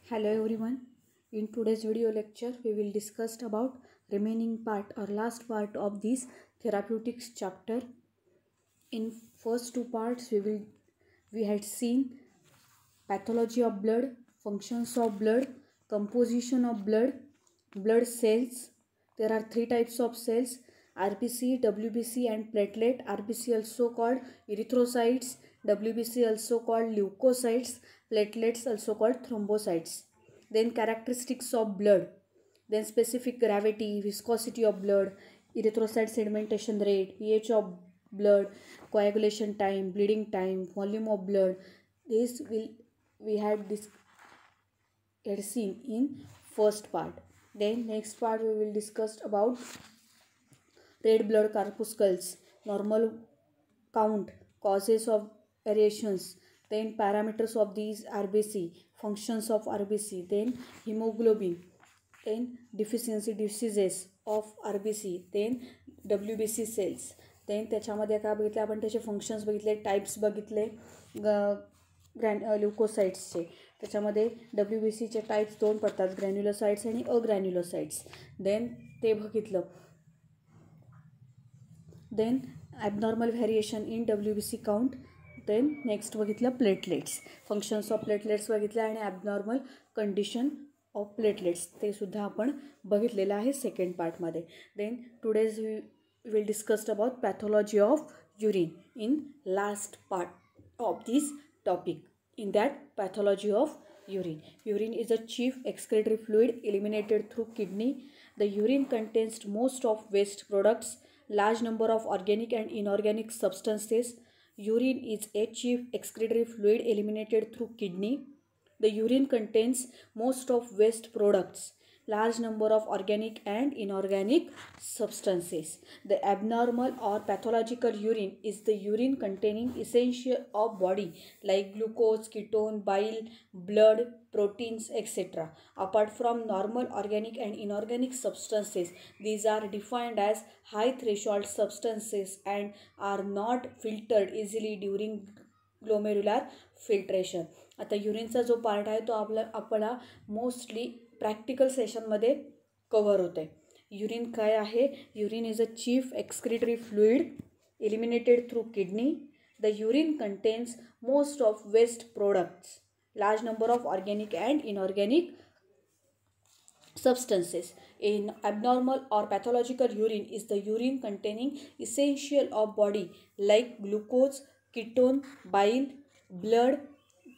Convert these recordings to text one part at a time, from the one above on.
Hello everyone. In today's video lecture, we will discuss about remaining part or last part of this therapeutics chapter. In first two parts, we had seen pathology of blood, functions of blood, composition of blood, blood cells. There are three types of cells: RBC, WBC, and platelet. RBC also called erythrocytes, WBC also called leukocytes, platelets also called thrombocytes. Then characteristics of blood, then specific gravity, viscosity of blood, erythrocyte sedimentation rate, pH of blood, coagulation time, bleeding time, volume of blood. This will we had this had seen in first part. Then next part we will discuss about red blood corpuscles, normal count, causes of variations, then parameters of these RBC, functions of RBC, then hemoglobin, then deficiency diseases of RBC, then WBC cells. then त्याच्यामध्ये काय बघितले आपण, त्याचे functions बघितले, types बघितले ल्युकोसाइट्सचे. त्याच्यामध्ये WBCचे types दोन पडतात, ग्रॅन्युलोसाइट्स आणि अग्रॅन्युलोसाइट्स. देन ते बघितलं. देन ॲबनॉर्मल व्हेरिएशन इन WBC काउंट. देन नेक्स्ट बघितलं प्लेटलेट्स, फंक्शन्स ऑफ प्लेटलेट्स बघितलं आणि ॲबनॉर्मल कंडिशन ऑफ प्लेटलेट्स ते सुद्धा आपण बघितलेलं आहे सेकंड पार्टमध्ये. Then today's we will discussed about pathology of urine in last part of this topic. In that, pathology of urine. Urine is a chief excretory fluid eliminated through kidney. The urine contains most of waste products, large number of organic and inorganic substances. Urine is a chief excretory fluid eliminated through kidney. The urine contains most of waste products, large number of organic and inorganic substances. The abnormal or pathological urine is the urine containing essential of body like glucose, ketone, bile, blood, proteins, etc. Apart from normal organic and inorganic substances, these are defined as high threshold substances and are not filtered easily during glomerular filtration. आता युरिनचा जो part आहे तो आपला mostly practical सेशनमध्ये cover होतं आहे. Urine काय आहे? Urine is a chief excretory fluid eliminated through kidney. The urine contains most of waste products, large number of organic and inorganic substances. In abnormal or pathological urine is the urine containing essential of body like glucose, ketone, bile, blood,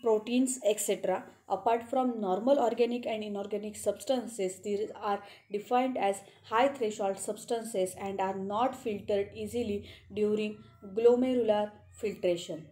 proteins, etc. Apart from normal organic and inorganic substances, these are defined as high threshold substances and are not filtered easily during glomerular filtration.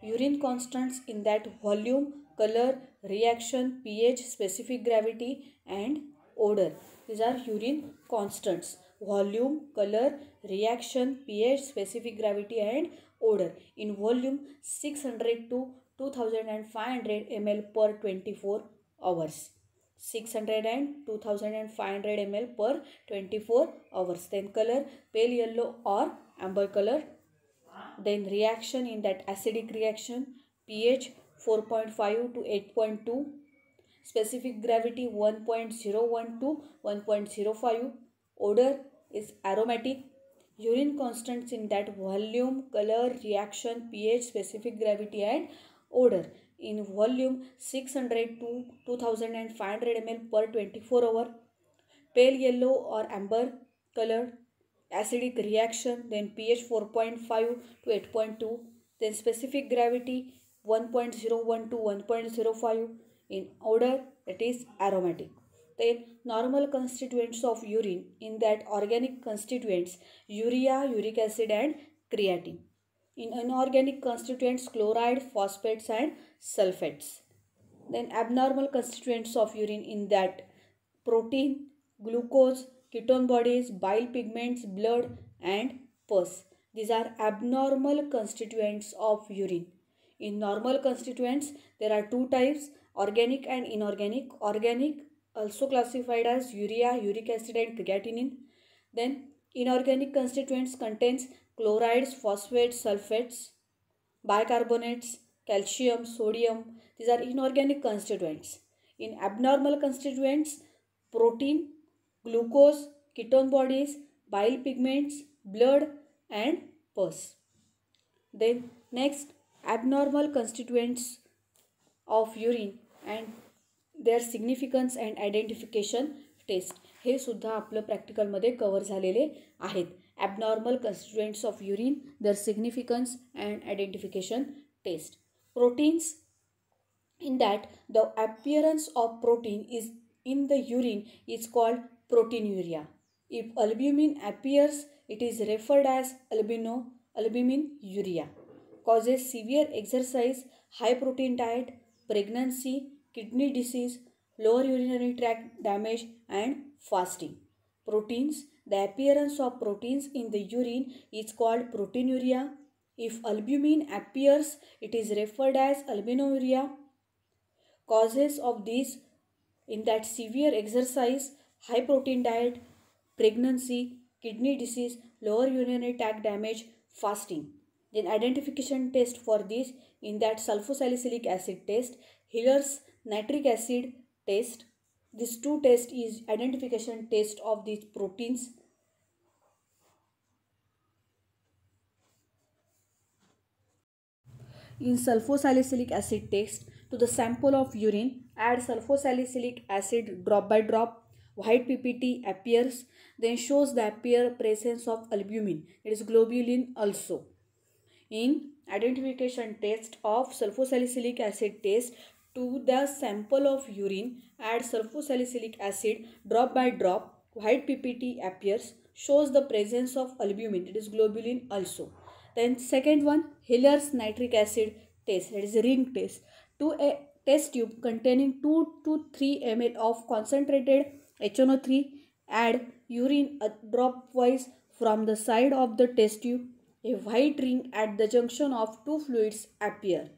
Urine constants in that volume, color, reaction, pH, specific gravity and odor. These are urine constants: volume, color, reaction, pH, specific gravity and odor. In volume, 600 to 2500 ml per 24 hours. 600 and 2500 ml per 24 hours. Then color, pale yellow or amber color. Then reaction in that acidic reaction, pH 4.5 to 8.2. Specific gravity 1.01 to 1.05. Odor is aromatic. Urine constants in that volume, color, reaction, pH, specific gravity and odor. In volume, 600 to 2500 ml per 24 hour. Pale yellow or amber color, acidic reaction, then pH 4.5 to 8.2. Then specific gravity 1.01 to 1.05. In odor, that is aromatic. Then normal constituents of urine in that organic constituents: urea, uric acid and creatine. In inorganic constituents: chloride, phosphates and sulfates. Then abnormal constituents of urine in that protein, glucose, ketone bodies, bile pigments, blood and pus. These are abnormal constituents of urine. In normal constituents, there are two types: organic and inorganic. Organic also classified as urea, uric acid and creatinine. Then inorganic constituents contains chlorides, phosphates, sulfates, bicarbonates, calcium, sodium. These are inorganic constituents. In abnormal constituents, protein, glucose, ketone bodies, bile pigments, blood and pus. Then next, abnormal constituents of urine and their significance and identification test. हे सुद्धा आपलं प्रॅक्टिकलमध्ये cover झालेले आहेत. Abnormal constituents of urine, their significance and identification test. Proteins, in that the appearance of protein is in the urine is called proteinuria. If albumin appears, it is referred as albuminuria. Causes severe exercise, high protein diet, pregnancy, kidney disease, lower urinary tract damage and fasting. Proteins, the appearance of proteins in the urine is called proteinuria. If albumin appears, it is referred as albuminuria. Causes of these in that severe exercise, high protein diet, pregnancy, kidney disease, lower urinary tract damage, fasting. Then identification test for this in that sulfosalicylic acid test, Hiller's nitric acid test. These two tests is identification test of these proteins. In sulfosalicylic acid test, to the sample of urine, add sulfosalicylic acid drop by drop. White PPT appears, then shows the presence of albumin, it is globulin also. In identification test of sulfosalicylic acid test, to the sample of urine, add sulfosalicylic acid drop by drop. White PPT appears, shows the presence of albumin, it is globulin also. Then second one, Hiller's nitric acid test, that is a ring test. To a test tube containing 2 to 3 ml of concentrated HNO3, add urine dropwise from the side of the test tube. A white ring at the junction of two fluids appear,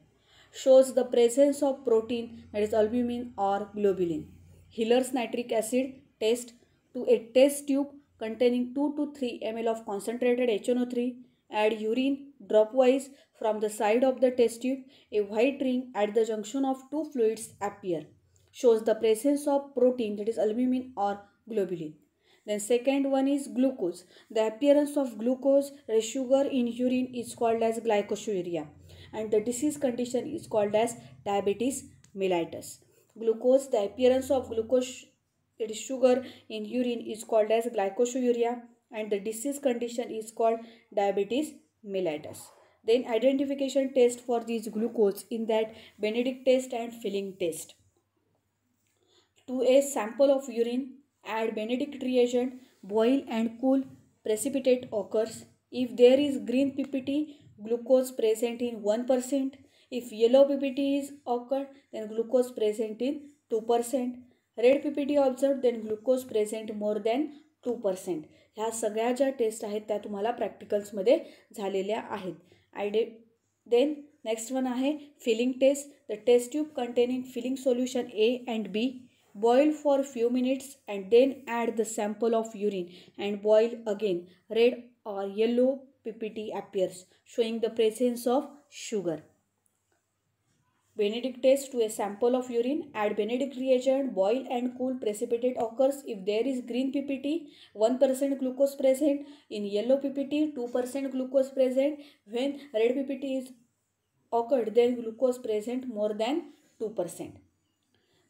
shows the presence of protein, that is albumin or globulin. Hiller's nitric acid test, to a test tube containing 2 to 3 ml of concentrated HNO3, add urine dropwise from the side of the test tube. A white ring at the junction of two fluids appear, shows the presence of protein, that is albumin or globulin. Then second one is glucose. The appearance of glucose, that is sugar in urine, is called as glycosuria, and the disease condition is called as diabetes mellitus. Glucose, the appearance of glucose, that is sugar in urine, is called as glycosuria, and the disease condition is called diabetes mellitus. Then identification test for these glucose in that Benedict test and filling test. To a sample of urine, add Benedict reagent, boil and cool, precipitate occurs. If there is green PPT, glucose present in 1%. If yellow PPT is occurred, then glucose present in 2%. Red PPT observed, then glucose present more than 2%. ह्या सगळ्या ज्या test आहेत त्या तुम्हाला प्रॅक्टिकल्समध्ये झालेल्या आहेत. Then next one आहे filling test. The test tube containing filling solution A and B. Boil for few minutes and then add the sample of urine and boil again. Red or yellow PPT appears, showing the presence of sugar. Benedict test, to a sample of urine, add Benedict reagent, boil and cool, precipitate occurs. If there is green PPT, 1% glucose present. In yellow PPT, 2% glucose present. When red PPT is occurred, then glucose present more than 2%.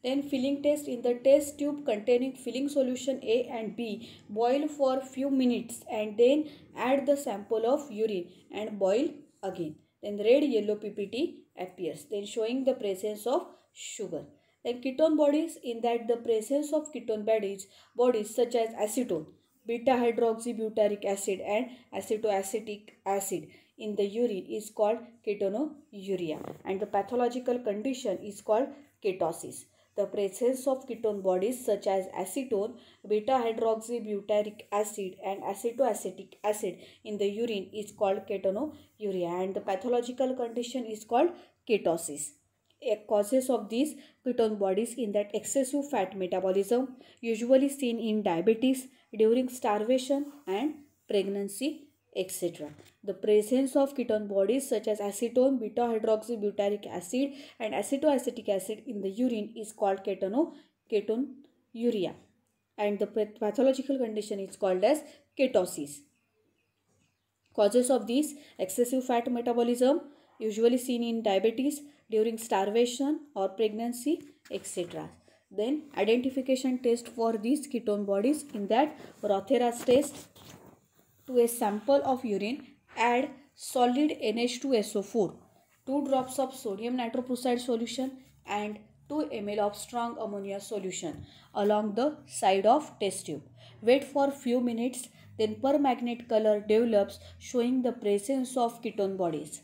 Then filling test. In the test tube containing filling solution A and B, boil for few minutes and then add the sample of urine and boil again. Then red yellow PPT appears, then showing the presence of sugar. Then ketone bodies. In that the presence of ketone bodies such as acetone, beta hydroxybutyric acid and acetoacetic acid in the urine is called ketonuria, and the pathological condition is called ketosis. The presence of ketone bodies such as acetone, beta hydroxybutyric acid and acetoacetic acid in the urine is called ketonuria, and the pathological condition is called ketosis. Causes of these ketone bodies in that excessive fat metabolism, usually seen in diabetes, during starvation and pregnancy etc. The presence of ketone bodies such as acetone, beta-hydroxybutyric acid and acetoacetic acid in the urine is called ketonuria, and the pathological condition is called as ketosis. Causes of these: excessive fat metabolism, usually seen in diabetes, during starvation or pregnancy, etc. Then identification test for these ketone bodies, in that Rothera's test: to a sample of urine, add solid NH2SO4, 2 drops of sodium nitroprusside solution and 2 ml of strong ammonia solution along the side of test tube. Wait for few minutes, then permanganate color develops showing the presence of ketone bodies.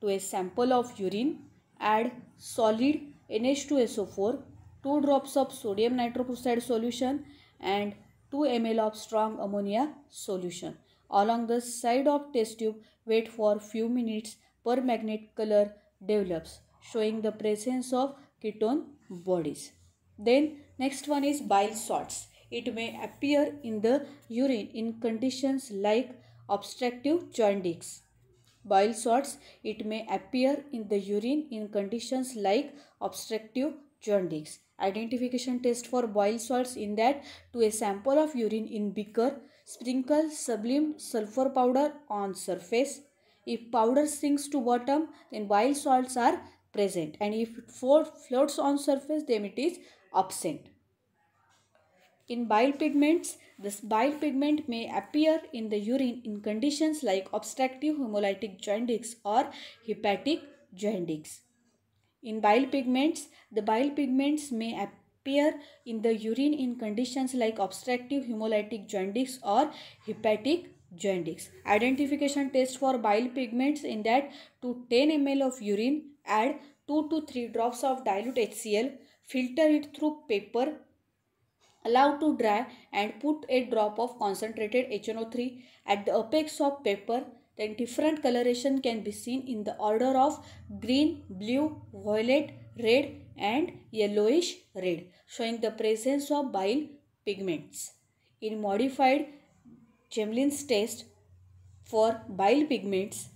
To a sample of urine, add solid NH2SO4, 2 drops of sodium nitroprusside solution and 2 ml of strong ammonia solution along the side of test tube. Wait for few minutes, permanganate color develops showing the presence of ketone bodies. Then next one is bile salts. It may appear in the urine in conditions like obstructive jaundice. Bile salts, it may appear in the urine in conditions like obstructive jaundice. Identification test for bile salts, in that to a sample of urine in beaker, sprinkle sublimed sulfur powder on surface. If powder sinks to bottom, then bile salts are present, and if it floats on surface, then it is absent. In bile pigments, this bile pigment may appear in the urine in conditions like obstructive hemolytic jaundice or hepatic jaundice. In bile pigments, the bile pigments may appear in the urine in conditions like obstructive hemolytic jaundice or hepatic jaundice. Identification test for bile pigments, in that to 10 ml of urine, add 2 to 3 drops of dilute HCl, filter it through paper, allow to dry and put a drop of concentrated HNO3 at the apex of paper. Then different coloration can be seen in the order of green, blue, violet, red and yellowish red, showing the presence of bile pigments. In modified Gemlin's test for bile pigments,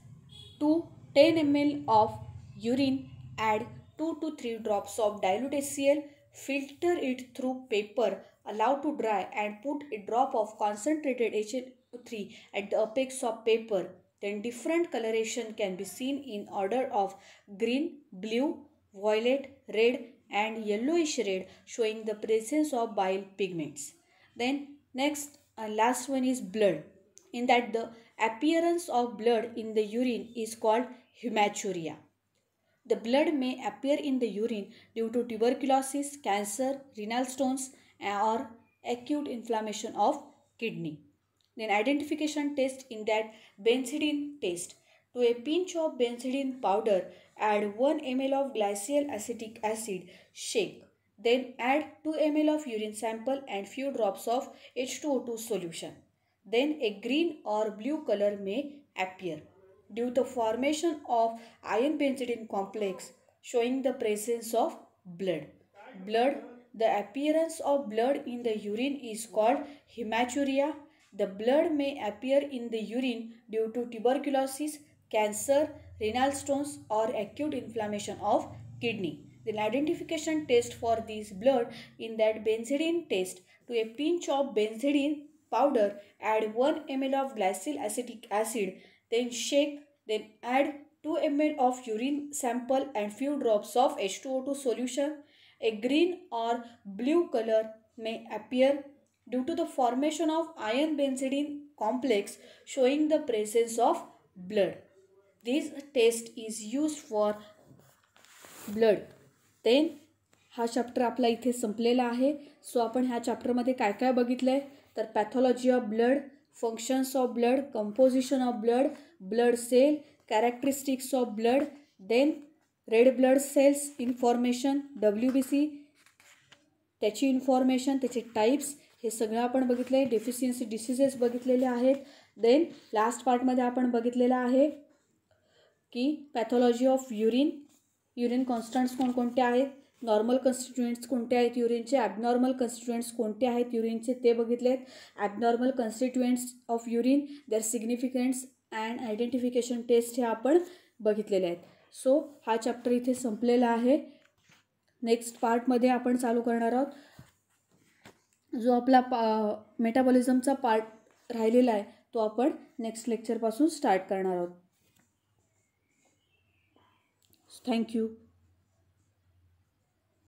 to 10 ml of urine, add 2 to 3 drops of dilute HCl, filter it through paper, allow to dry and put a drop of concentrated HNO3 at the apex of paper. Then different coloration can be seen in order of green, blue, violet, red and yellowish red, showing the presence of bile pigments. Then next and last one is blood, in that the appearance of blood in the urine is called hematuria. The blood may appear in the urine due to tuberculosis, cancer, renal stones or acute inflammation of kidney. Then identification test, in that benzidine test. To a pinch of benzidine powder, add 1 ml of glycol acetic acid, shake. Then add 2 ml of urine sample and few drops of H2O2 solution. Then a green or blue color may appear due to formation of iron benzidine complex, showing the presence of blood. The appearance of blood in the urine is called hematuria. The blood may appear in the urine due to tuberculosis, cancer, renal stones or acute inflammation of kidney. The identification test for this blood, in that benzidine test. To a pinch of benzidine powder, add 1 ml of glycol acetic acid, then shake, then add 2 ml of urine sample and few drops of H2O2 solution. A green or blue color may appear due to the formation of iron benzidine complex, showing the presence of blood. This test is used for blood. Then हा chapter आपला इथे संपलेला आहे. सो आपण ह्या चॅप्टरमध्ये काय काय बघितलं आहे, तर pathology of blood, functions of blood, composition of blood, blood cell, characteristics of blood, then red blood cells information, WBC त्याची इन्फॉर्मेशन, त्याचे टाईप्स, हे सगळं आपण बघितलं आहे. डेफिशियन्सी डिसीजेस बघितलेले आहेत. देन लास्ट पार्टमध्ये आपण बघितलेलं आहे की पॅथॉलॉजी ऑफ युरिन कॉन्स्टंट्स कोणकोणते आहेत, नॉर्मल कन्स्टिट्युएंट्स कोणते आहेत युरिनचे, ॲबनॉर्मल कन्स्टिट्युएंट्स कोणते आहेत युरिनचे ते बघितले आहेत. Abnormal constituents of urine, their significance and identification test हे आपण बघितलेले आहेत. सो हा चॅप्टर इथे संपलेला आहे. नेक्स्ट पार्टमध्ये आपण चालू करणार आहोत. जो आपला मेटाबॉलिझमचा पार्ट राहिलेला आहे तो आपण नेक्स्ट लेक्चरपासून स्टार्ट करणार आहोत. थँक्यू.